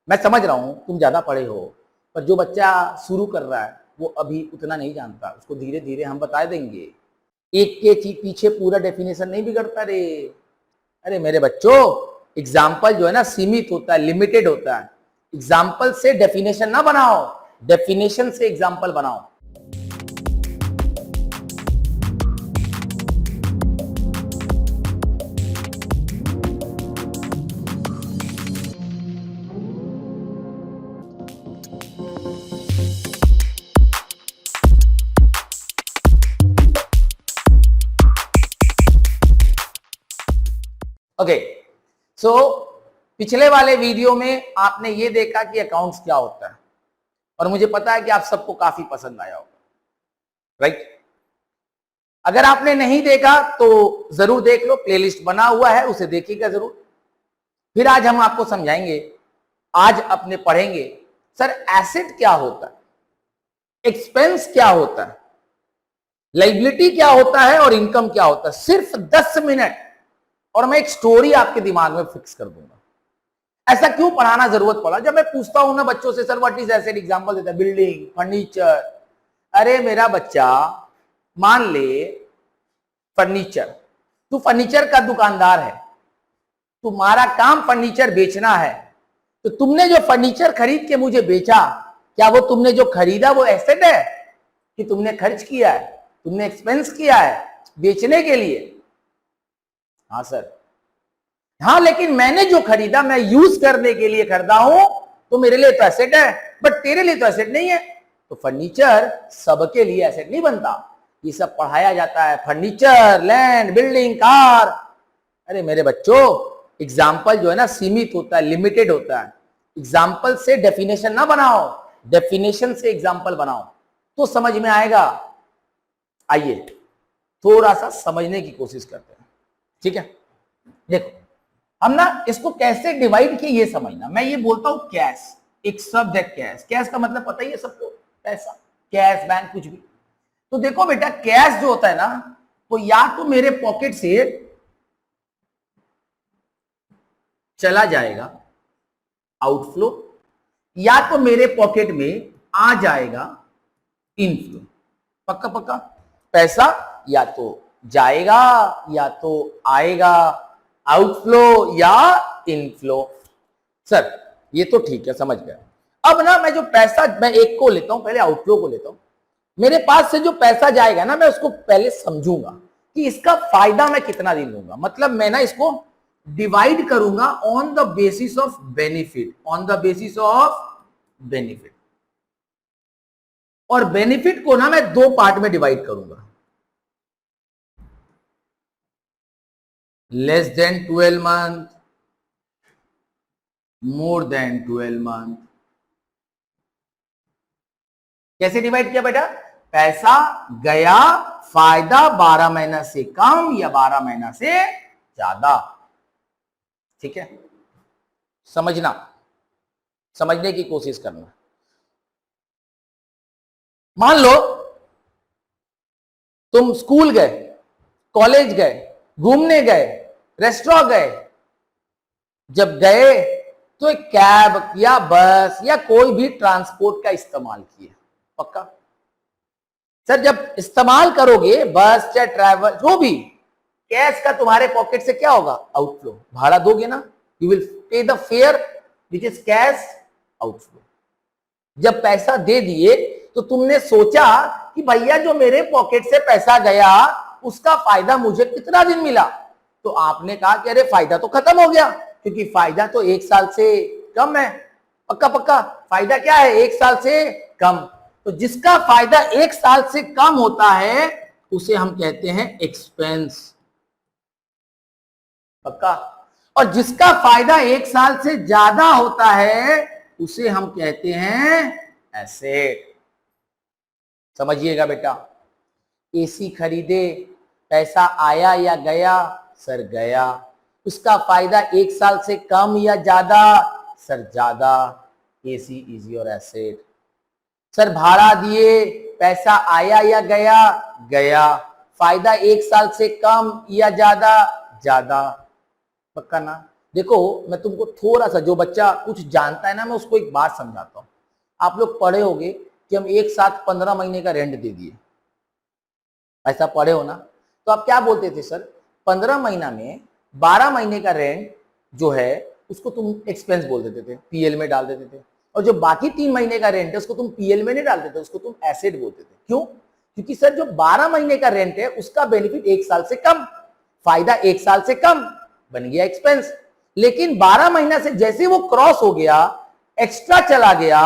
मैं समझ रहा हूं तुम ज्यादा पढ़े हो, पर जो बच्चा शुरू कर रहा है वो अभी उतना नहीं जानता, उसको धीरे धीरे हम बता देंगे। एक के पीछे पूरा डेफिनेशन नहीं बिगड़ता रे। अरे मेरे बच्चों, एग्जाम्पल जो है ना सीमित होता है, लिमिटेड होता है। एग्जाम्पल से डेफिनेशन ना बनाओ, डेफिनेशन से एग्जाम्पल बनाओ। ओके, सो पिछले वाले वीडियो में आपने ये देखा कि अकाउंट्स क्या होता है, और मुझे पता है कि आप सबको काफी पसंद आया होगा, राइट? अगर आपने नहीं देखा तो जरूर देख लो, प्लेलिस्ट बना हुआ है, उसे देखिएगा जरूर। फिर आज हम आपको समझाएंगे, आज अपने पढ़ेंगे सर एसेट क्या होता है, एक्सपेंस क्या होता है, लायबिलिटी क्या होता है और इनकम क्या होता है। सिर्फ 10 मिनट और मैं एक स्टोरी आपके दिमाग में फिक्स कर दूंगा। ऐसा क्यों पढ़ाना जरूरत पड़ा? जब मैं पूछता हूं ना बच्चों से, sir what is asset, example देता है बिल्डिंग, फर्नीचर। अरे मेरा बच्चा, मान ले फर्नीचर, तू फर्नीचर का दुकानदार है, तुम्हारा काम फर्नीचर बेचना है, तो तुमने जो फर्नीचर खरीद के मुझे बेचा, क्या वो तुमने जो खरीदा वो एसेट है कि तुमने खर्च किया है, तुमने एक्सपेंस किया है बेचने के लिए? हाँ सर। हाँ, लेकिन मैंने जो खरीदा मैं यूज करने के लिए खरीदा हूं, तो मेरे लिए तो एसेट है, बट तेरे लिए तो एसेट नहीं है। तो फर्नीचर सबके लिए एसेट नहीं बनता। ये सब पढ़ाया जाता है, फर्नीचर, लैंड, बिल्डिंग, कार। अरे मेरे बच्चों, एग्जाम्पल जो है ना सीमित होता है, लिमिटेड होता है। एग्जाम्पल से डेफिनेशन ना बनाओ, डेफिनेशन से एग्जाम्पल बनाओ तो समझ में आएगा। आइए थोड़ा सा समझने की कोशिश करते हैं, ठीक है? देखो, हम ना इसको कैसे डिवाइड किए ये समझना। मैं ये बोलता हूं कैश, एक शब्द है कैश। कैश का मतलब पता ही है सबको, पैसा, कैश, बैंक, कुछ भी। तो देखो बेटा, कैश जो होता है ना, तो या तो मेरे पॉकेट से चला जाएगा आउटफ्लो, या तो मेरे पॉकेट में आ जाएगा इनफ्लो। पक्का पक्का? पैसा या तो जाएगा या तो आएगा, आउटफ्लो या इनफ्लो। सर ये तो ठीक है, समझ गया। अब ना मैं जो पैसा, मैं एक को लेता हूं, पहले आउटफ्लो को लेता हूं। मेरे पास से जो पैसा जाएगा ना, मैं उसको पहले समझूंगा कि इसका फायदा मैं कितना दिन लूंगा। मतलब मैं ना इसको डिवाइड करूंगा on the basis of benefit, on the basis of benefit. और बेनिफिट को ना मैं दो पार्ट में डिवाइड करूंगा, less than 12 month, more than 12 month. कैसे डिवाइड किया बेटा? पैसा गया, फायदा 12 महीना से कम या 12 महीना से ज्यादा। ठीक है? समझना, समझने की कोशिश करना। मान लो तुम स्कूल गए, कॉलेज गए, घूमने गए, रेस्टोरेंट गए। जब गए तो एक कैब या बस या कोई भी ट्रांसपोर्ट का इस्तेमाल किया। पक्का? सर जब इस्तेमाल करोगे बस या ट्रैवल जो भी, कैश का तुम्हारे पॉकेट से क्या होगा? आउटफ्लो। भाड़ा दोगे ना, you will pay the fair which is cash outflow. जब पैसा दे दिए तो तुमने सोचा कि भैया जो मेरे पॉकेट से पैसा गया उसका फायदा मुझे कितना दिन मिला? तो आपने कहा कि अरे फायदा तो खत्म हो गया, क्योंकि फायदा तो 1 साल से कम है। पक्का पक्का? फायदा क्या है? 1 साल से कम। तो जिसका फायदा 1 साल से कम होता है उसे हम कहते हैं एक्सपेंस। पक्का? और जिसका फायदा 1 साल से ज्यादा होता है उसे हम कहते हैं एसेट। समझिएगा बेटा। एसी खरीदे, पैसा आया या गया? सर गया। उसका फायदा 1 साल से कम या ज्यादा? सर ज्यादा। AC is your asset. Sir भाड़ा दिए, पैसा आया या गया? गया। फायदा 1 साल से कम या ज्यादा? ज्यादा। पक्का ना? देखो मैं तुमको थोड़ा सा, जो बच्चा कुछ जानता है ना, मैं उसको एक बात समझाता हूं। आप लोग पढ़े होगे कि हम एक साथ 15 महीने का रेंट दे दिए, ऐसा पढ़े हो ना? तो आप क्या बोलते थे सर, 15 महीना में 12 महीने का रेंट जो है उसको तुम एक्सपेंस बोल देते थे, पीएल में डाल देते थे, और जो बाकी 3 महीने का रेंट है उसको तुम पीएल में नहीं डालते थे, उसको तुम एसेट बोलते थे। क्यों? क्योंकि सर जो 12 महीने का रेंट है उसका बेनिफिट 1 साल से कम, फायदा 1 साल से कम, बन गया एक्सपेंस। लेकिन 12 महीना से जैसे वो क्रॉस हो गया, एक्स्ट्रा चला गया,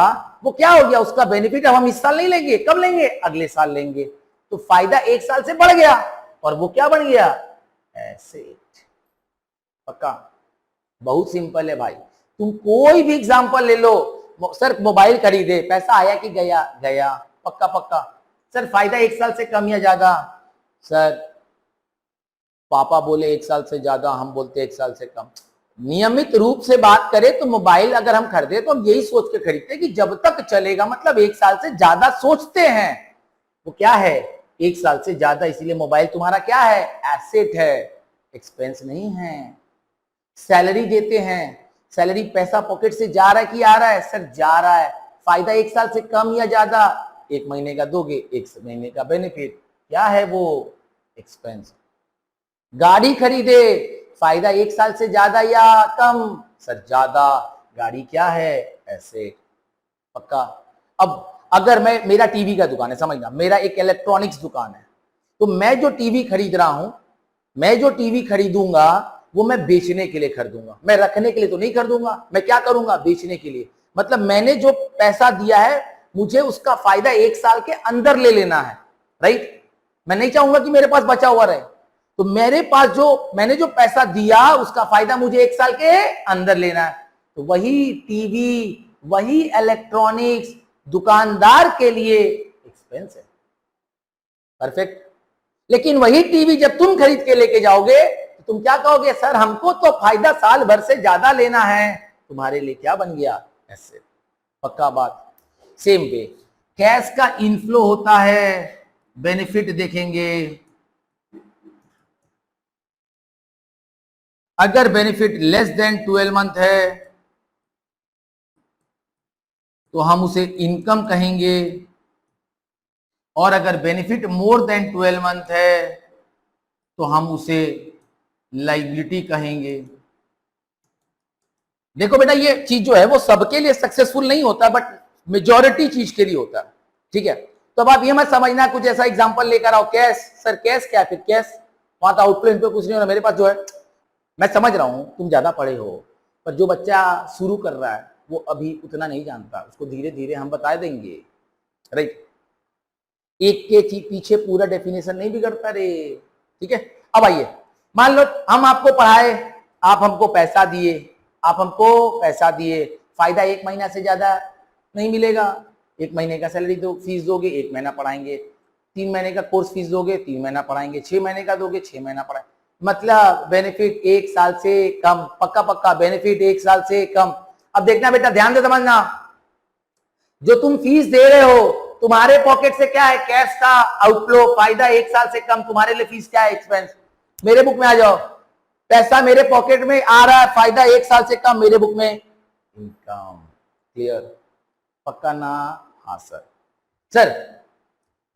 वो क्या हो गया, उसका बेनिफिट अब हम इस साल नहीं लेंगे, कब लेंगे, अगले साल लेंगे। तो फायदा 1 साल से बढ़ गया और वो क्या बन गया, एसेट। पक्का? बहुत सिंपल है भाई, तुम कोई भी एग्जांपल ले लो। सर मोबाइल खरीदे, पैसा आया कि गया, गया। पक्का पक्का। सर फायदा 1 साल से कम या ज्यादा, सर पापा बोले 1 साल से ज्यादा, हम बोलते 1 साल से कम। नियमित रूप से बात करें तो मोबाइल अगर हम खरीदे तो हम यही सोच के खरीदते हैं कि जब तक चलेगा, मतलब 1 साल से ज्यादा सोचते हैं। वो क्या है, 1 साल से ज्यादा, इसीलिए मोबाइल तुम्हारा क्या है, एसेट है, एक्सपेंस नहीं है। सैलरी देते हैं, सैलरी पैसा पॉकेट से जा रहा है कि आ रहा है, सर जा रहा है। फायदा 1 साल से कम या ज्यादा, 1 महीने का दोगे, 1 महीने का बेनिफिट, क्या है वो, एक्सपेंस। गाड़ी खरीदे, फायदा 1 साल से ज्यादा या कम, सर ज्यादा, गाड़ी क्या है, एसेट। पक्का? अब अगर मेरा टीवी का दुकान है, समझना, मेरा एक इलेक्ट्रॉनिक्स दुकान है, तो मैं जो टीवी खरीद रहा हूं, मैं जो टीवी खरीदूंगा वो मैं बेचने के लिए खरीदूंगा, मैं रखने के लिए तो नहीं खरीदूंगा। मैं क्या करूंगा, बेचने के लिए। मतलब मैंने जो पैसा दिया है मुझे उसका फायदा 1 साल के अंदर ले लेना है, राइट? मैं नहीं चाहूंगा कि मेरे पास बचा हुआ रहे, तो मेरे पास जो मैंने जो पैसा दिया उसका फायदा मुझे 1 साल के अंदर लेना है। तो वही टीवी, वही इलेक्ट्रॉनिक्स दुकानदार के लिए एक्सपेंस है। परफेक्ट? लेकिन वही टीवी जब तुम खरीद के लेके जाओगे तो तुम क्या कहोगे, सर हमको तो फायदा साल भर से ज्यादा लेना है, तुम्हारे लिए क्या बन गया, एसेट। पक्का बात? सेम वे कैश का इनफ्लो होता है, बेनिफिट देखेंगे। अगर बेनिफिट लेस देन 12 मंथ है तो हम उसे इनकम कहेंगे, और अगर बेनिफिट मोर देन 12 मंथ है तो हम उसे लायबिलिटी कहेंगे। देखो बेटा, ये चीज जो है वो सबके लिए सक्सेसफुल नहीं होता, बट मेजॉरिटी चीज के लिए होता है, ठीक है? तो अब आप ये मत समझना कुछ ऐसा एग्जांपल लेकर आओ, कैश, सर कैश क्या है, फिर कैश वहां तो आउटफ्लो इनफ्लो कुछ नहीं होना। मेरे पास जो है, मैं समझ रहा हूं तुम ज्यादा पढ़े हो, पर जो बच्चा शुरू कर रहा है वो अभी उतना नहीं जानता, उसको धीरे धीरे हम बता देंगे, राइट? एक के पीछे पूरा डेफिनेशन नहीं बिगड़ता रे, ठीक है? अब आइए, मान लो हम आपको पढ़ाए, आप हमको पैसा दिए, आप हमको पैसा दिए, फायदा 1 महीना से ज्यादा नहीं मिलेगा। 1 महीने का सैलरी दो, फीस दोगे, 1 महीना पढ़ाएंगे। 3 महीने का कोर्स फीस दोगे, 3 महीना पढ़ाएंगे। 6 महीने का दोगे, 6 महीना पढ़ाएंगे। मतलब बेनिफिट 1 साल से कम, पक्का पक्का बेनिफिट 1 साल से कम। अब देखना बेटा, ध्यान से समझना, जो तुम फीस दे रहे हो तुम्हारे पॉकेट से क्या है, कैश का आउटफ्लो, फायदा 1 साल से कम, तुम्हारे लिए फीस क्या है, एक्सपेंस। मेरे बुक में आ जाओ, पैसा मेरे पॉकेट में आ रहा है, फायदा 1 साल से कम, मेरे बुक में इनकम। क्लियर? पक्का ना? हाँ सर। सर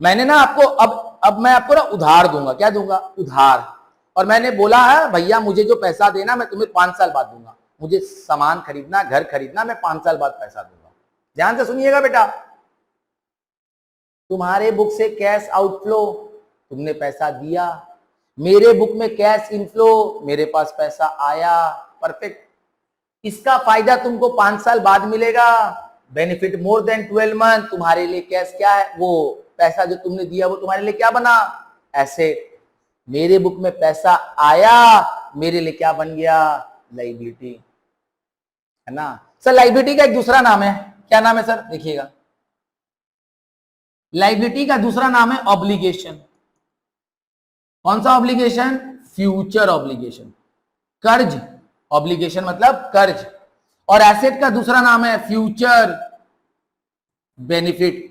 मैंने ना आपको अब मैं आपको ना उधार दूंगा, क्या दूंगा, उधार। और मैंने बोला है भैया मुझे जो पैसा देना मैं तुम्हें 5 साल बाद दूंगा, मुझे सामान खरीदना, घर खरीदना, मैं 5 साल बाद पैसा दूंगा। ध्यान से सुनिएगा बेटा, तुम्हारे बुक से कैश आउटफ्लो, तुमने पैसा दिया, मेरे बुक में कैश इनफ्लो, मेरे पास पैसा आया। परफेक्ट? इसका फायदा तुमको 5 साल बाद मिलेगा, बेनिफिट मोर देन 12 मंथ। तुम्हारे लिए कैश क्या है, वो पैसा जो तुमने दिया वो तुम्हारे लिए क्या बना, एसेट। मेरे बुक में पैसा आया, मेरे लिए क्या बन गया, लायबिलिटी, है ना? सर लायबिलिटी का एक दूसरा नाम है, क्या नाम है सर, देखिएगा, लायबिलिटी का दूसरा नाम है ऑब्लिगेशन। कौन सा ऑब्लिगेशन, फ्यूचर ऑब्लिगेशन, कर्ज। ऑब्लिगेशन मतलब कर्ज। और एसेट का दूसरा नाम है फ्यूचर बेनिफिट।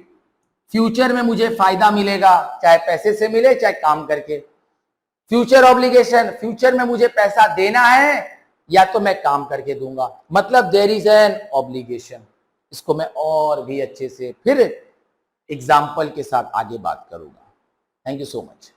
फ्यूचर में मुझे फायदा मिलेगा, चाहे पैसे से मिले चाहे काम करके। फ्यूचर ऑब्लिगेशन, फ्यूचर में मुझे पैसा देना है, या तो मैं काम करके दूंगा, मतलब देयर इज एन ऑब्लिगेशन। इसको मैं और भी अच्छे से फिर एग्जाम्पल के साथ आगे बात करूंगा। Thank you so much.